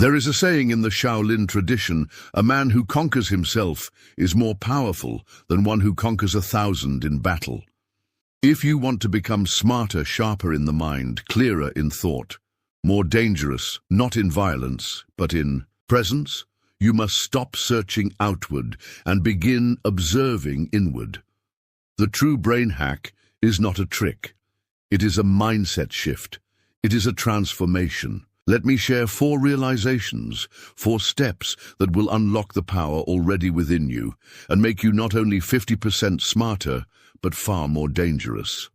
There is a saying in the Shaolin tradition, a man who conquers himself is more powerful than one who conquers 1,000 in battle. If you want to become smarter, sharper in the mind, clearer in thought, more dangerous, not in violence, but in presence, you must stop searching outward and begin observing inward. The true brain hack is not a trick. It is a mindset shift. It is a transformation. Let me share 4 realizations, 4 steps that will unlock the power already within you and make you not only 50% smarter, but far more dangerous.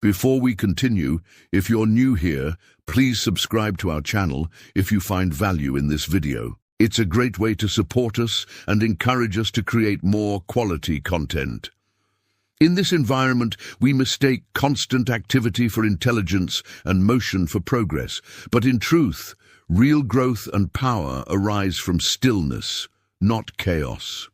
Before we continue, if you're new here, please subscribe to our channel if you find value in this video. It's a great way to support us and encourage us to create more quality content. In this environment, we mistake constant activity for intelligence and motion for progress. But in truth, real growth and power arise from stillness, not chaos.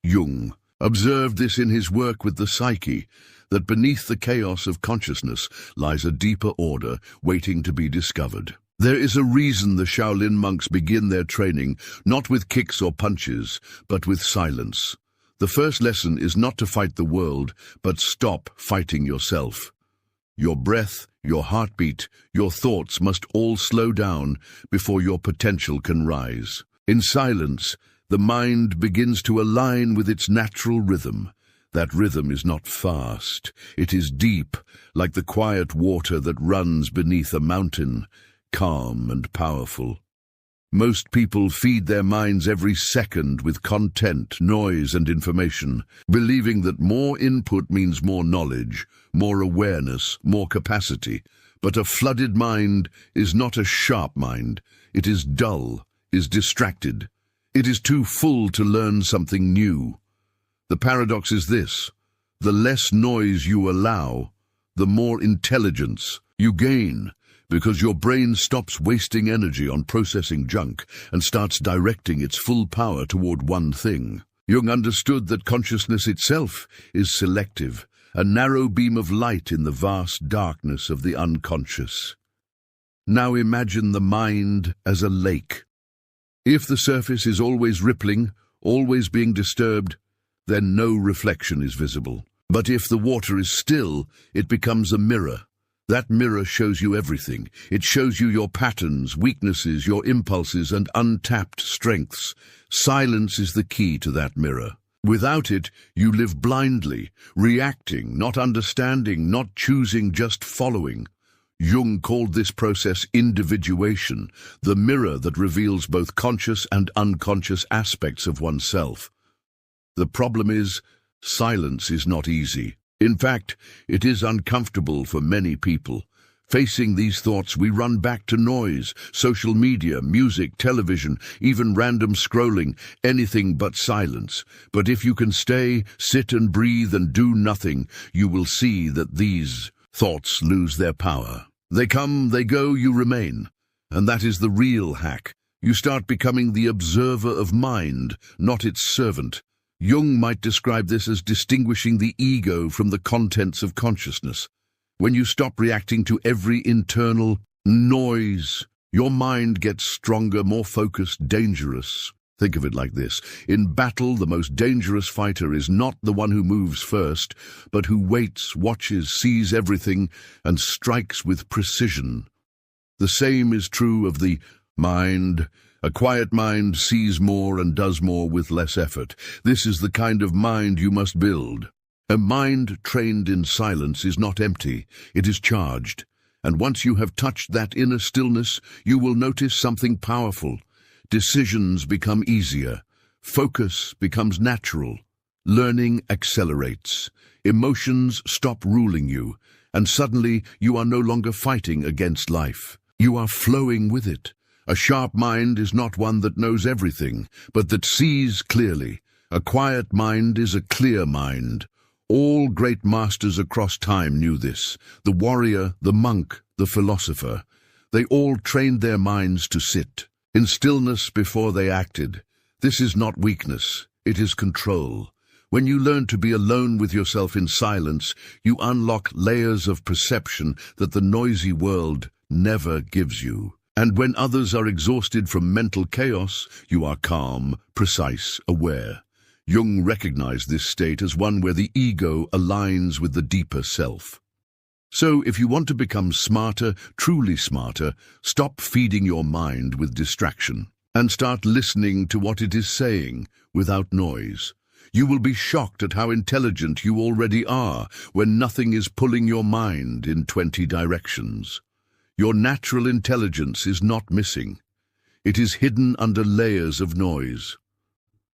Jung observed this in his work with the psyche, that beneath the chaos of consciousness lies a deeper order waiting to be discovered. There is a reason the Shaolin monks begin their training not with kicks or punches, but with silence. The first lesson is not to fight the world, but stop fighting yourself. Your breath, your heartbeat, your thoughts must all slow down before your potential can rise. In silence, the mind begins to align with its natural rhythm. That rhythm is not fast. It is deep, like the quiet water that runs beneath a mountain, calm and powerful. Most people feed their minds every second with content, noise, and information, believing that more input means more knowledge, more awareness, more capacity. But a flooded mind is not a sharp mind. It is dull, is distracted. It is too full to learn something new. The paradox is this: the less noise you allow, the more intelligence you gain, because your brain stops wasting energy on processing junk and starts directing its full power toward one thing. Jung understood that consciousness itself is selective, a narrow beam of light in the vast darkness of the unconscious. Now imagine the mind as a lake. If the surface is always rippling, always being disturbed, then no reflection is visible. But if the water is still, it becomes a mirror. That mirror shows you everything. It shows you your patterns, weaknesses, your impulses, and untapped strengths. Silence is the key to that mirror. Without it, you live blindly, reacting, not understanding, not choosing, just following. Jung called this process individuation, the mirror that reveals both conscious and unconscious aspects of oneself. The problem is, silence is not easy. In fact, it is uncomfortable for many people. Facing these thoughts, we run back to noise, social media, music, television, even random scrolling, anything but silence. But if you can stay, sit and breathe and do nothing, you will see that these thoughts lose their power. They come, they go, you remain. And that is the real hack. You start becoming the observer of mind, not its servant. Jung might describe this as distinguishing the ego from the contents of consciousness. When you stop reacting to every internal noise, your mind gets stronger, more focused, dangerous. Think of it like this. In battle, the most dangerous fighter is not the one who moves first, but who waits, watches, sees everything, and strikes with precision. The same is true of the mind. A quiet mind sees more and does more with less effort. This is the kind of mind you must build. A mind trained in silence is not empty, it is charged. And once you have touched that inner stillness, you will notice something powerful. Decisions become easier. Focus becomes natural. Learning accelerates. Emotions stop ruling you. And suddenly you are no longer fighting against life. You are flowing with it. A sharp mind is not one that knows everything, but that sees clearly. A quiet mind is a clear mind. All great masters across time knew this. The warrior, the monk, the philosopher. They all trained their minds to sit in stillness before they acted. This is not weakness, it is control. When you learn to be alone with yourself in silence, you unlock layers of perception that the noisy world never gives you. And when others are exhausted from mental chaos, you are calm, precise, aware. Jung recognized this state as one where the ego aligns with the deeper self. So, if you want to become smarter, truly smarter, stop feeding your mind with distraction and start listening to what it is saying without noise. You will be shocked at how intelligent you already are when nothing is pulling your mind in 20 directions. Your natural intelligence is not missing. It is hidden under layers of noise.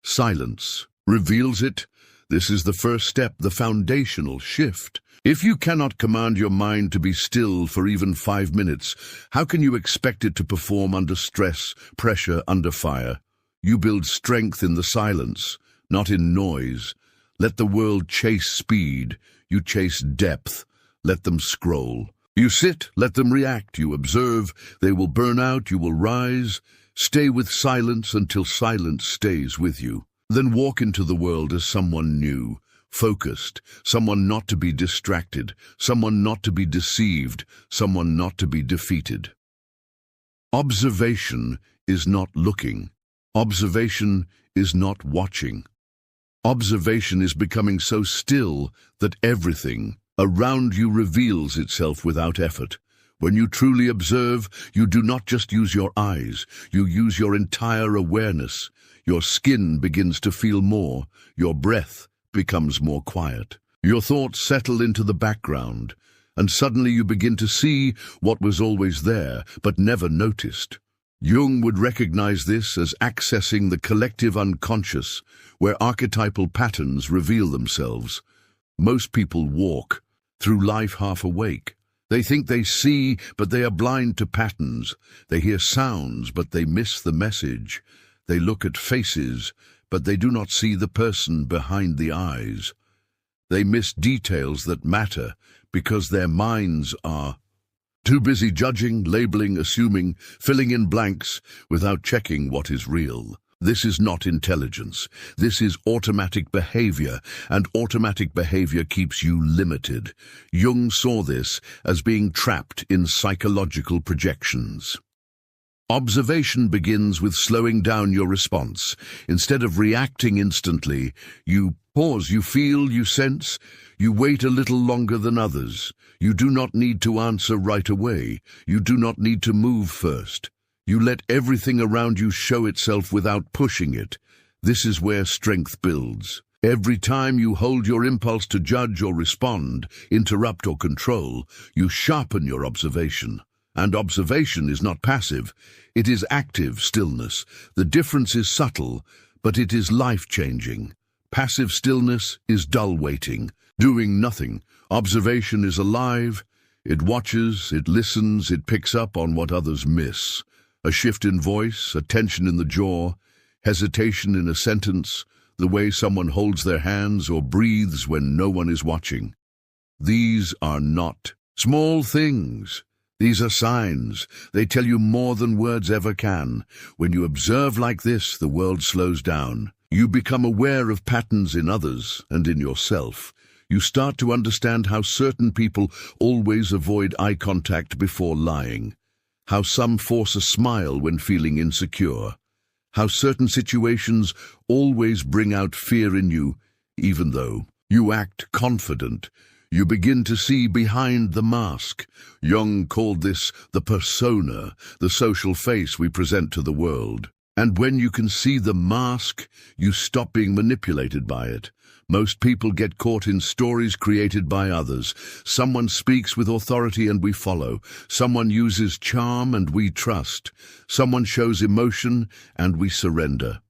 Silence reveals it. This is the first step, the foundational shift. If you cannot command your mind to be still for even 5 minutes, how can you expect it to perform under stress, pressure, under fire? You build strength in the silence, not in noise. Let the world chase speed. You chase depth. Let them scroll. You sit, let them react. You observe. They will burn out. You will rise. Stay with silence until silence stays with you. Then walk into the world as someone new, focused, someone not to be distracted, someone not to be deceived, someone not to be defeated. Observation is not looking. Observation is not watching. Observation is becoming so still that everything around you reveals itself without effort. When you truly observe, you do not just use your eyes, you use your entire awareness. Your skin begins to feel more, your breath becomes more quiet. Your thoughts settle into the background, and suddenly you begin to see what was always there, but never noticed. Jung would recognize this as accessing the collective unconscious, where archetypal patterns reveal themselves. Most people walk through life half awake. They think they see, but they are blind to patterns. They hear sounds, but they miss the message. They look at faces, but they do not see the person behind the eyes. They miss details that matter because their minds are too busy judging, labeling, assuming, filling in blanks without checking what is real. This is not intelligence. This is automatic behavior, and automatic behavior keeps you limited. Jung saw this as being trapped in psychological projections. Observation begins with slowing down your response. Instead of reacting instantly, you pause, you feel, you sense, you wait a little longer than others. You do not need to answer right away. You do not need to move first. You let everything around you show itself without pushing it. This is where strength builds. Every time you hold your impulse to judge or respond, interrupt or control, you sharpen your observation. And observation is not passive, it is active stillness. The difference is subtle, but it is life-changing. Passive stillness is dull waiting, doing nothing. Observation is alive, it watches, it listens, it picks up on what others miss. A shift in voice, a tension in the jaw, hesitation in a sentence, the way someone holds their hands or breathes when no one is watching. These are not small things. These are signs. They tell you more than words ever can. When you observe like this, the world slows down. You become aware of patterns in others and in yourself. You start to understand how certain people always avoid eye contact before lying, how some force a smile when feeling insecure, how certain situations always bring out fear in you, even though you act confident. You begin to see behind the mask. Jung called this the persona, the social face we present to the world. And when you can see the mask, you stop being manipulated by it. Most people get caught in stories created by others. Someone speaks with authority and we follow. Someone uses charm and we trust. Someone shows emotion and we surrender.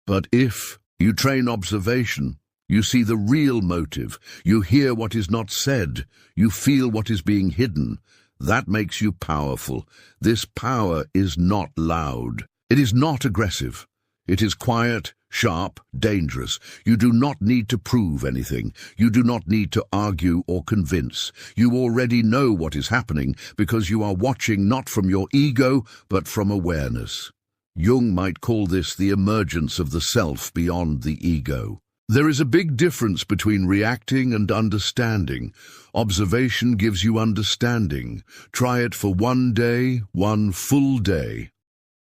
But if you train observation, you see the real motive. You hear what is not said. You feel what is being hidden. That makes you powerful. This power is not loud. It is not aggressive. It is quiet, sharp, dangerous. You do not need to prove anything. You do not need to argue or convince. You already know what is happening because you are watching not from your ego, but from awareness. Jung might call this the emergence of the self beyond the ego. There is a big difference between reacting and understanding. Observation gives you understanding. Try it for one day, one full day.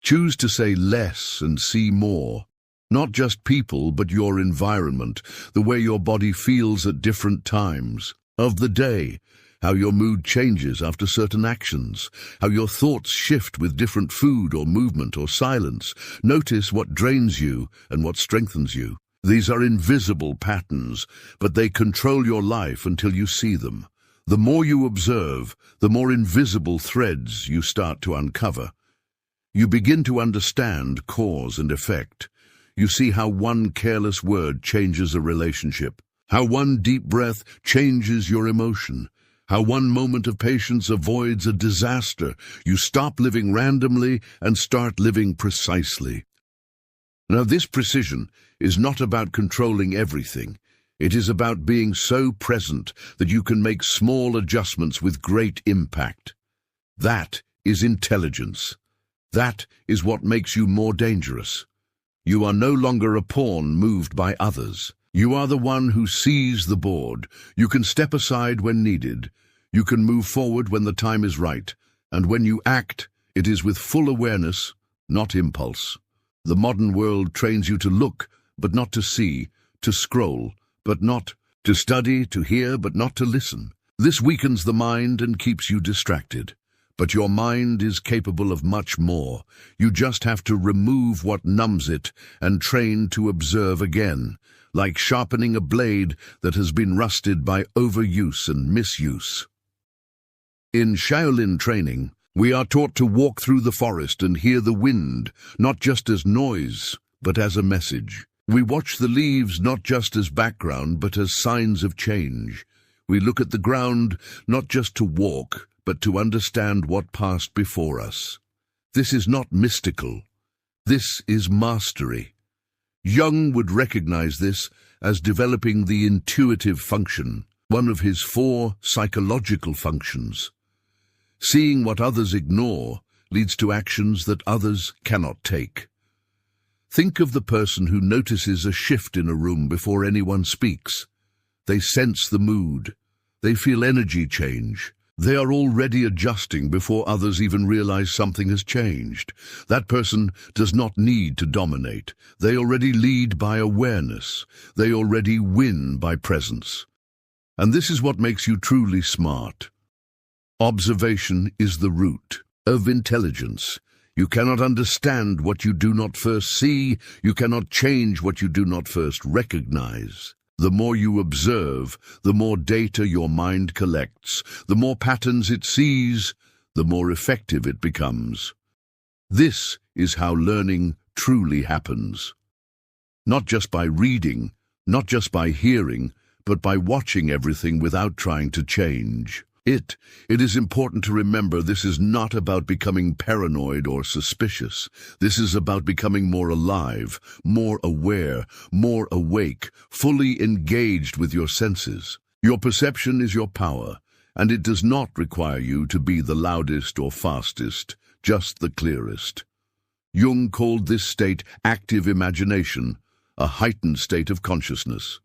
Choose to say less and see more. Not just people, but your environment, the way your body feels at different times of the day, how your mood changes after certain actions, how your thoughts shift with different food or movement or silence. Notice what drains you and what strengthens you. These are invisible patterns, but they control your life until you see them. The more you observe, the more invisible threads you start to uncover. You begin to understand cause and effect. You see how one careless word changes a relationship, how one deep breath changes your emotion, how one moment of patience avoids a disaster. You stop living randomly and start living precisely. Now, this precision is not about controlling everything. It is about being so present that you can make small adjustments with great impact. That is intelligence. That is what makes you more dangerous. You are no longer a pawn moved by others. You are the one who sees the board. You can step aside when needed. You can move forward when the time is right. And when you act, it is with full awareness, not impulse. The modern world trains you to look, but not to see, to scroll, but not to study, to hear, but not to listen. This weakens the mind and keeps you distracted. But your mind is capable of much more. You just have to remove what numbs it and train to observe again, like sharpening a blade that has been rusted by overuse and misuse. In Shaolin training, we are taught to walk through the forest and hear the wind, not just as noise, but as a message. We watch the leaves not just as background, but as signs of change. We look at the ground not just to walk, but to understand what passed before us. This is not mystical. This is mastery. Jung would recognize this as developing the intuitive function, one of his 4 psychological functions. Seeing what others ignore leads to actions that others cannot take. Think of the person who notices a shift in a room before anyone speaks. They sense the mood. They feel energy change. They are already adjusting before others even realize something has changed. That person does not need to dominate. They already lead by awareness. They already win by presence. And this is what makes you truly smart. Observation is the root of intelligence. You cannot understand what you do not first see. You cannot change what you do not first recognize. The more you observe, the more data your mind collects. The more patterns it sees, the more effective it becomes. This is how learning truly happens. Not just by reading, not just by hearing, but by watching everything without trying to change. It is important to remember this is not about becoming paranoid or suspicious. This is about becoming more alive, more aware, more awake, fully engaged with your senses. Your perception is your power, and it does not require you to be the loudest or fastest, just the clearest. Jung called this state active imagination, a heightened state of consciousness.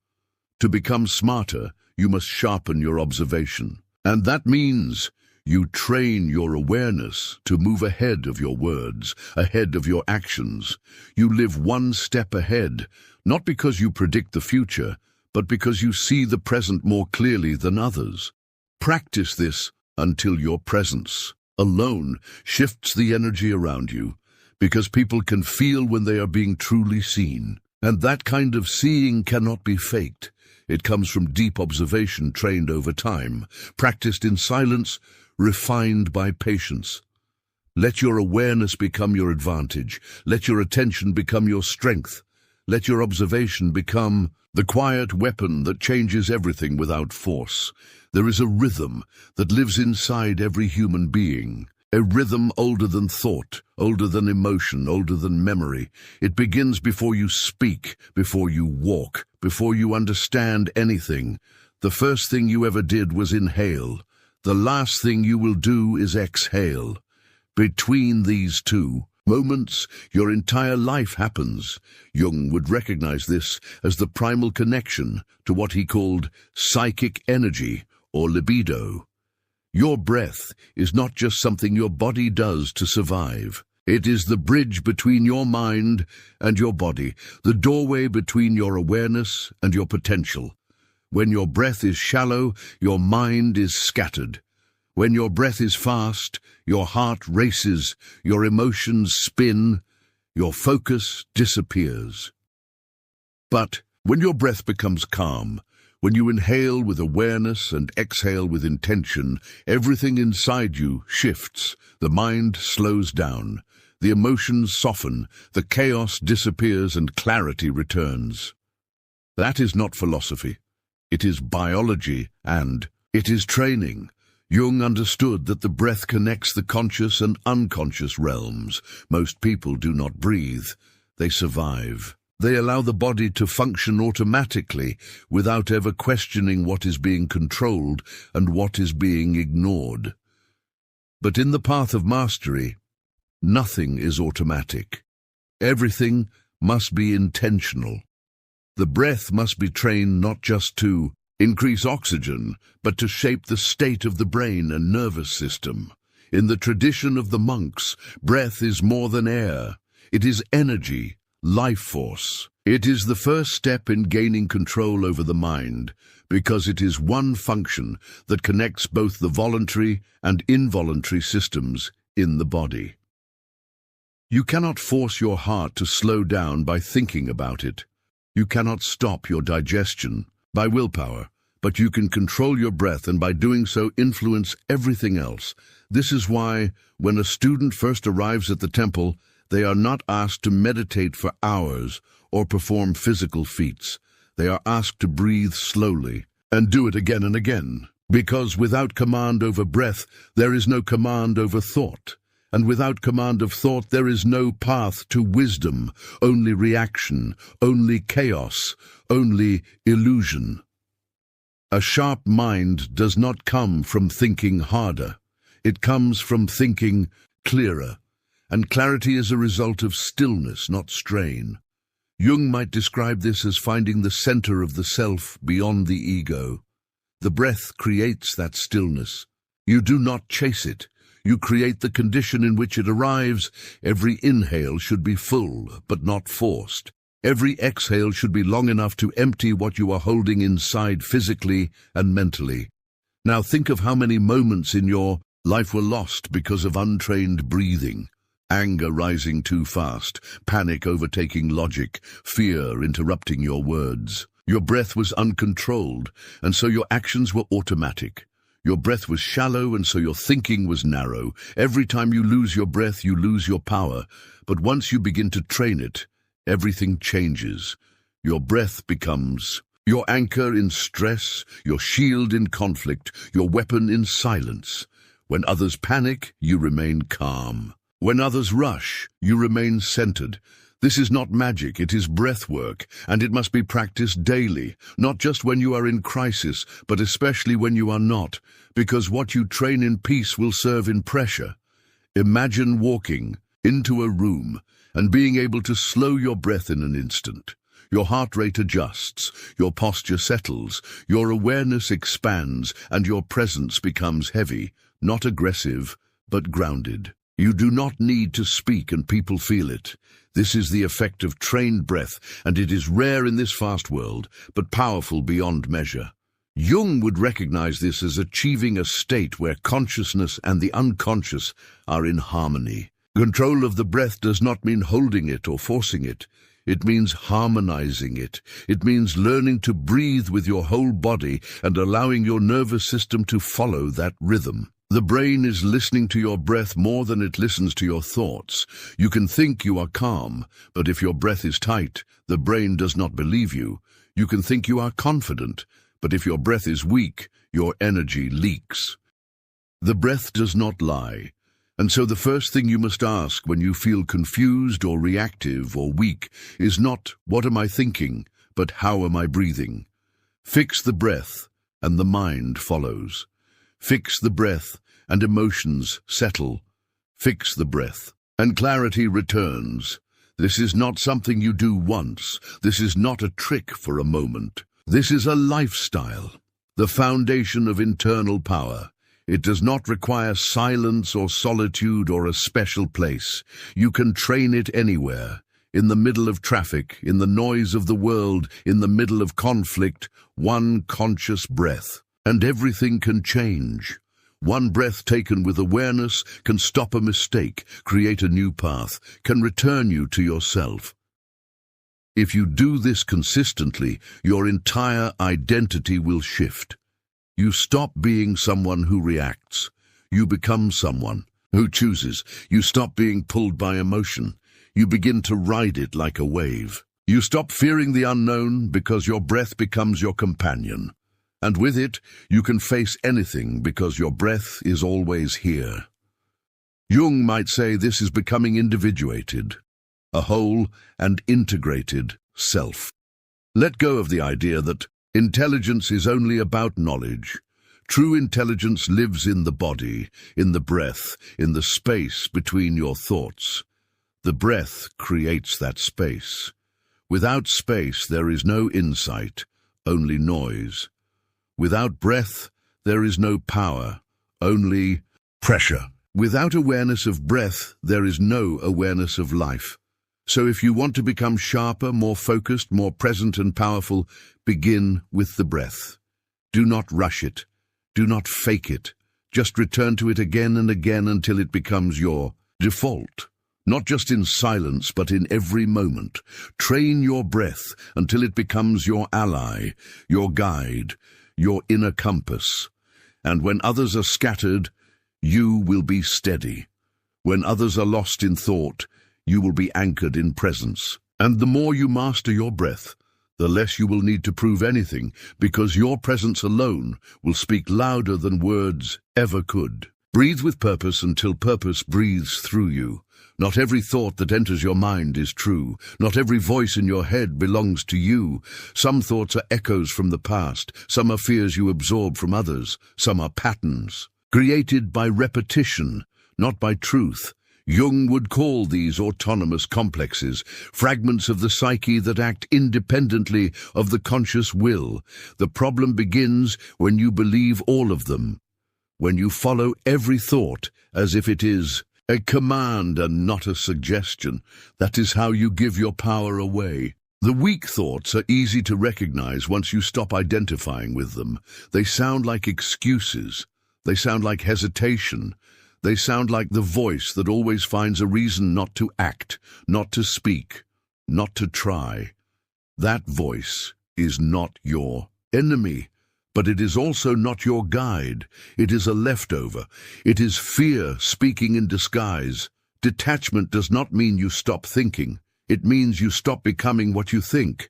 To become smarter, you must sharpen your observation. And that means you train your awareness to move ahead of your words, ahead of your actions. You live one step ahead, not because you predict the future, but because you see the present more clearly than others. Practice this until your presence alone shifts the energy around you, because people can feel when they are being truly seen. And that kind of seeing cannot be faked. It comes from deep observation trained over time, practiced in silence, refined by patience. Let your awareness become your advantage. Let your attention become your strength. Let your observation become the quiet weapon that changes everything without force. There is a rhythm that lives inside every human being. A rhythm older than thought, older than emotion, older than memory. It begins before you speak, before you walk, before you understand anything. The first thing you ever did was inhale. The last thing you will do is exhale. Between these two, moments, your entire life happens. Jung would recognize this as the primal connection to what he called psychic energy or libido. Your breath is not just something your body does to survive. It is the bridge between your mind and your body, the doorway between your awareness and your potential. When your breath is shallow, your mind is scattered. When your breath is fast, your heart races, your emotions spin, your focus disappears. But when your breath becomes calm, when you inhale with awareness and exhale with intention, everything inside you shifts, the mind slows down, the emotions soften, the chaos disappears and clarity returns. That is not philosophy. It is biology and it is training. Jung understood that the breath connects the conscious and unconscious realms. Most people do not breathe. They survive. They allow the body to function automatically without ever questioning what is being controlled and what is being ignored. But in the path of mastery, nothing is automatic. Everything must be intentional. The breath must be trained not just to increase oxygen, but to shape the state of the brain and nervous system. In the tradition of the monks, breath is more than air. It is energy, life force. It is the first step in gaining control over the mind, because it is one function that connects both the voluntary and involuntary systems in the body. You cannot force your heart to slow down by thinking about it. You cannot stop your digestion by willpower, but you can control your breath and by doing so influence everything else. This is why, when a student first arrives at the temple, they are not asked to meditate for hours or perform physical feats. They are asked to breathe slowly and do it again and again, because without command over breath, there is no command over thought. And without command of thought, there is no path to wisdom, only reaction, only chaos, only illusion. A sharp mind does not come from thinking harder. It comes from thinking clearer. And clarity is a result of stillness, not strain. Jung might describe this as finding the center of the self beyond the ego. The breath creates that stillness. You do not chase it. You create the condition in which it arrives. Every inhale should be full, but not forced. Every exhale should be long enough to empty what you are holding inside physically and mentally. Now think of how many moments in your life were lost because of untrained breathing. Anger rising too fast, panic overtaking logic, fear interrupting your words. Your breath was uncontrolled, and so your actions were automatic. Your breath was shallow, and so your thinking was narrow. Every time you lose your breath, you lose your power. But once you begin to train it, everything changes. Your breath becomes your anchor in stress, your shield in conflict, your weapon in silence. When others panic, you remain calm. When others rush, you remain centered. This is not magic, it is breath work, and it must be practiced daily, not just when you are in crisis, but especially when you are not, because what you train in peace will serve in pressure. Imagine walking into a room and being able to slow your breath in an instant. Your heart rate adjusts, your posture settles, your awareness expands, and your presence becomes heavy, not aggressive, but grounded. You do not need to speak and people feel it. This is the effect of trained breath, and it is rare in this fast world, but powerful beyond measure. Jung would recognize this as achieving a state where consciousness and the unconscious are in harmony. Control of the breath does not mean holding it or forcing it. It means harmonizing it. It means learning to breathe with your whole body and allowing your nervous system to follow that rhythm. The brain is listening to your breath more than it listens to your thoughts. You can think you are calm, but if your breath is tight, the brain does not believe you. You can think you are confident, but if your breath is weak, your energy leaks. The breath does not lie, and so the first thing you must ask when you feel confused or reactive or weak is not, "What am I thinking?" but "How am I breathing?" Fix the breath, and the mind follows. Fix the breath, and emotions settle. Fix the breath. and clarity returns. This is not something you do once. This is not a trick for a moment. This is a lifestyle, the foundation of internal power. It does not require silence or solitude or a special place. You can train it anywhere, in the middle of traffic, in the noise of the world, in the middle of conflict, one conscious breath. And everything can change. One breath taken with awareness can stop a mistake, create a new path, can return you to yourself. If you do this consistently, your entire identity will shift. You stop being someone who reacts. You become someone who chooses. You stop being pulled by emotion. You begin to ride it like a wave. You stop fearing the unknown because your breath becomes your companion. And with it, you can face anything because your breath is always here. Jung might say this is becoming individuated, a whole and integrated self. Let go of the idea that intelligence is only about knowledge. True intelligence lives in the body, in the breath, in the space between your thoughts. The breath creates that space. Without space, there is no insight, only noise. Without breath, there is no power, only pressure. Without awareness of breath, there is no awareness of life. So if you want to become sharper, more focused, more present and powerful, begin with the breath. Do not rush it. Do not fake it. Just return to it again and again until it becomes your default. Not just in silence, but in every moment. Train your breath until it becomes your ally, your guide, your inner compass. And when others are scattered, you will be steady. When others are lost in thought, you will be anchored in presence. And the more you master your breath, the less you will need to prove anything, because your presence alone will speak louder than words ever could. Breathe with purpose until purpose breathes through you. Not every thought that enters your mind is true. Not every voice in your head belongs to you. Some thoughts are echoes from the past. Some are fears you absorb from others. Some are patterns, created by repetition, not by truth. Jung would call these autonomous complexes, fragments of the psyche that act independently of the conscious will. The problem begins when you believe all of them, when you follow every thought as if it is a command and not a suggestion. That is how you give your power away. The weak thoughts are easy to recognize once you stop identifying with them. They sound like excuses. They sound like hesitation. They sound like the voice that always finds a reason not to act, not to speak, not to try. That voice is not your enemy, but it is also not your guide. It is a leftover. It is fear speaking in disguise. Detachment does not mean you stop thinking. It means you stop becoming what you think.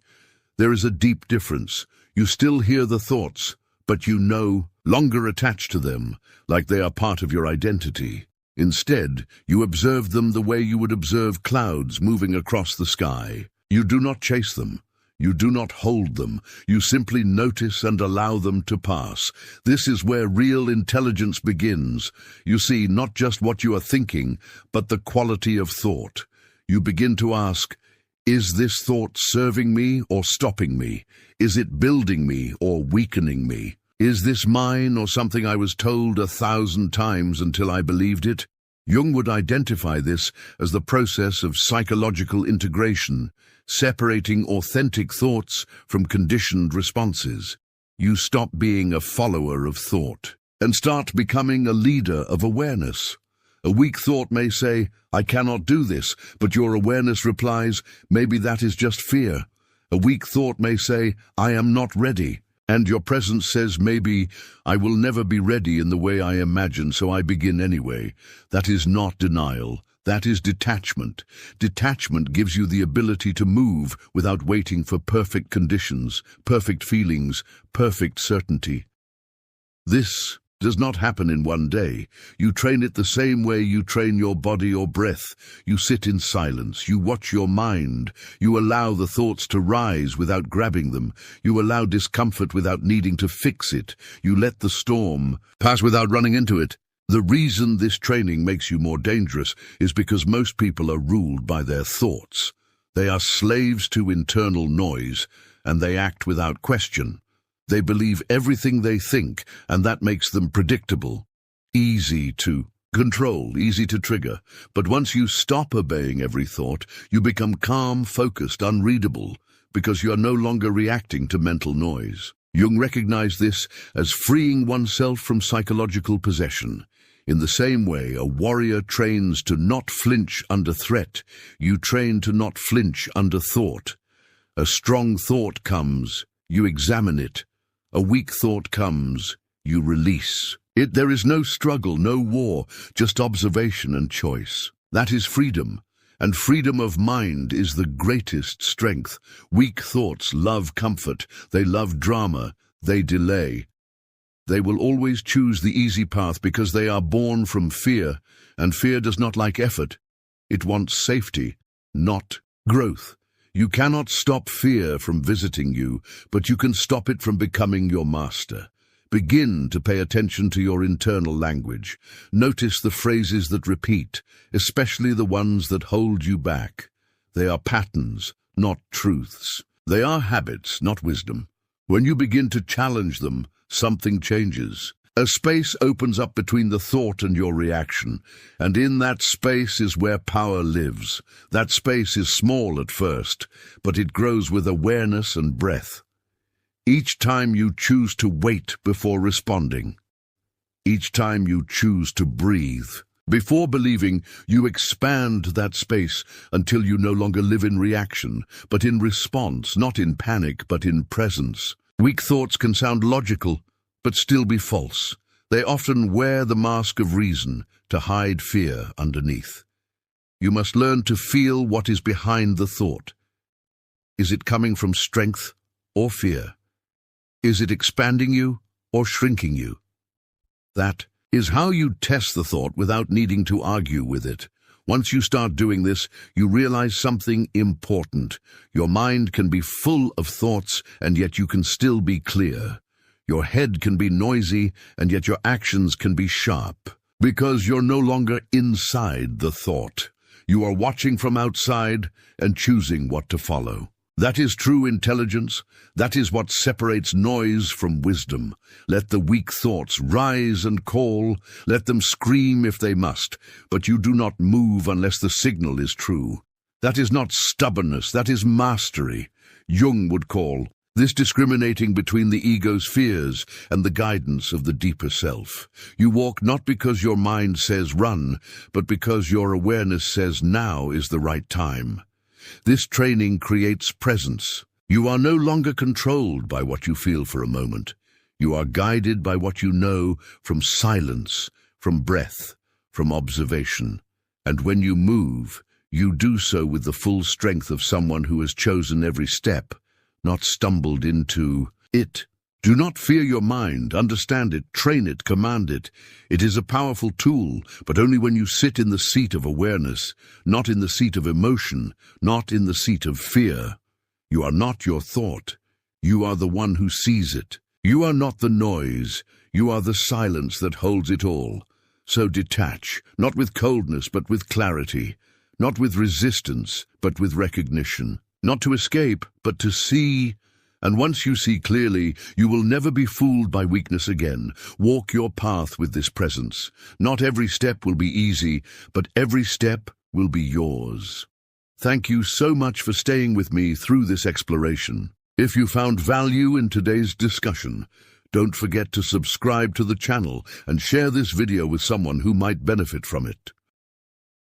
There is a deep difference. You still hear the thoughts, but you no longer attached to them, like they are part of your identity. Instead, you observe them the way you would observe clouds moving across the sky. You do not chase them. You do not hold them. You simply notice and allow them to pass. This is where real intelligence begins. You see not just what you are thinking, but the quality of thought. You begin to ask, is this thought serving me or stopping me? Is it building me or weakening me? Is this mine or something I was told 1,000 times until I believed it? Jung would identify this as the process of psychological integration, separating authentic thoughts from conditioned responses. You stop being a follower of thought and start becoming a leader of awareness. A weak thought may say, I cannot do this, but your awareness replies, maybe that is just fear. A weak thought may say, I am not ready. And your presence says, maybe I will never be ready in the way I imagine, so I begin anyway. That is not denial. That is detachment. Detachment gives you the ability to move without waiting for perfect conditions, perfect feelings, perfect certainty. This does not happen in one day. You train it the same way you train your body or breath. You sit in silence. You watch your mind. You allow the thoughts to rise without grabbing them. You allow discomfort without needing to fix it. You let the storm pass without running into it. The reason this training makes you more dangerous is because most people are ruled by their thoughts. They are slaves to internal noise, and they act without question. They believe everything they think, and that makes them predictable, easy to control, easy to trigger. But once you stop obeying every thought, you become calm, focused, unreadable, because you are no longer reacting to mental noise. Jung recognized this as freeing oneself from psychological possession. In the same way, a warrior trains to not flinch under threat. You train to not flinch under thought. A strong thought comes, you examine it. A weak thought comes, you release it. There is no struggle, no war, just observation and choice. That is freedom, and freedom of mind is the greatest strength. Weak thoughts love comfort, they love drama, they delay. They will always choose the easy path because they are born from fear, and fear does not like effort. It wants safety, not growth. You cannot stop fear from visiting you, but you can stop it from becoming your master. Begin to pay attention to your internal language. Notice the phrases that repeat, especially the ones that hold you back. They are patterns, not truths. They are habits, not wisdom. When you begin to challenge them, something changes. A space opens up between the thought and your reaction, and in that space is where power lives. That space is small at first, but it grows with awareness and breath. Each time you choose to wait before responding, each time you choose to breathe, before believing, you expand that space until you no longer live in reaction, but in response, not in panic, but in presence. Weak thoughts can sound logical, but still be false. They often wear the mask of reason to hide fear underneath. You must learn to feel what is behind the thought. Is it coming from strength or fear? Is it expanding you or shrinking you? That is how you test the thought without needing to argue with it. Once you start doing this, you realize something important. Your mind can be full of thoughts, and yet you can still be clear. Your head can be noisy, and yet your actions can be sharp. Because you're no longer inside the thought. You are watching from outside and choosing what to follow. That is true intelligence. That is what separates noise from wisdom. Let the weak thoughts rise and call. Let them scream if they must. But you do not move unless the signal is true. That is not stubbornness. That is mastery. Jung would call this discriminating between the ego's fears and the guidance of the deeper self. You walk not because your mind says run, but because your awareness says now is the right time. This training creates presence. You are no longer controlled by what you feel for a moment. You are guided by what you know from silence, from breath, from observation. And when you move, you do so with the full strength of someone who has chosen every step, not stumbled into it. Do not fear your mind. Understand it, train it, command it. It is a powerful tool, but only when you sit in the seat of awareness, not in the seat of emotion, not in the seat of fear. You are not your thought. You are the one who sees it. You are not the noise. You are the silence that holds it all. So detach, not with coldness, but with clarity. Not with resistance, but with recognition. Not to escape, but to see. And once you see clearly, you will never be fooled by weakness again. Walk your path with this presence. Not every step will be easy, but every step will be yours. Thank you so much for staying with me through this exploration. If you found value in today's discussion, don't forget to subscribe to the channel and share this video with someone who might benefit from it.